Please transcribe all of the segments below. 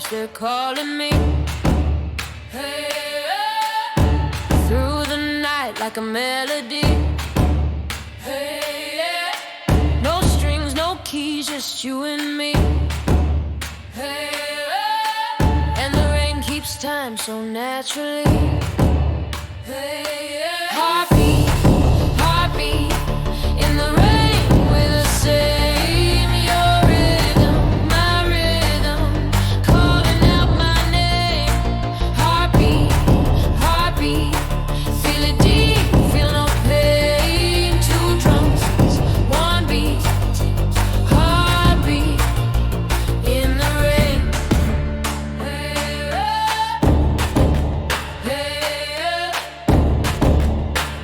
raindrops, they're calling me. Hey, through the night like a melody. Hey, no strings, no keys, just you and me. Hey, and the rain keeps time so naturally. Hey, heartbeat, heartbeat, in the rain we're the same. Your rhythm, my rhythm, calling out my name. Heartbeat, heartbeat, feel it deep, feel no pain. Two drums, one beat, heartbeat, in the rain. Hey,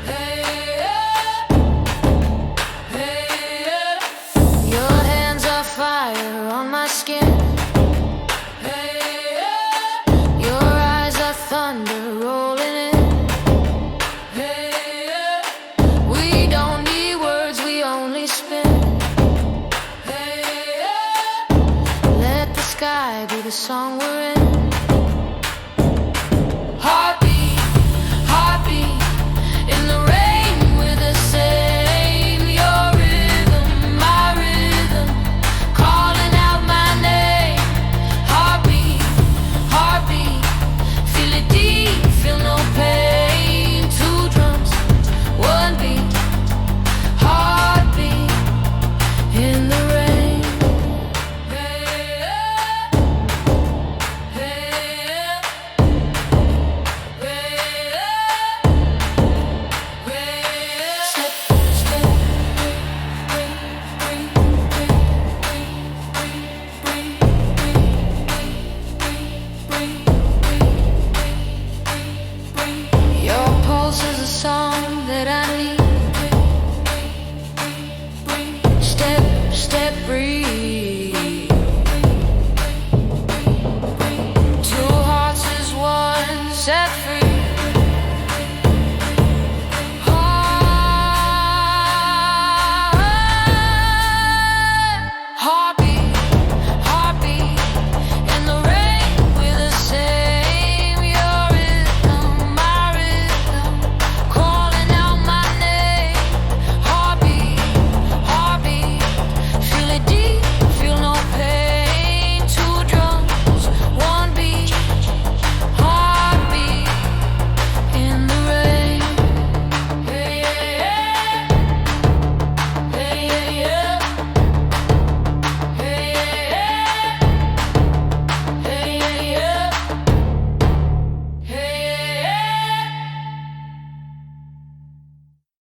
hey, hey, your hands are fire on my skin. Hey, your eyes are thunder rolling in. Hey, we don't need words, we only spin. Hey, let the sky be the song we're in. Heartbeat, heartbeat, in the rain we're the same. Your rhythm, my rhythm, calling out my name. Heartbeat, heartbeat, feel it deep, feel no pain. Two drums, one beat, heartbeat, in the rain. Hey, hey, your pulse is a song that I need. Step, step, breathe. Two hearts as one, set free.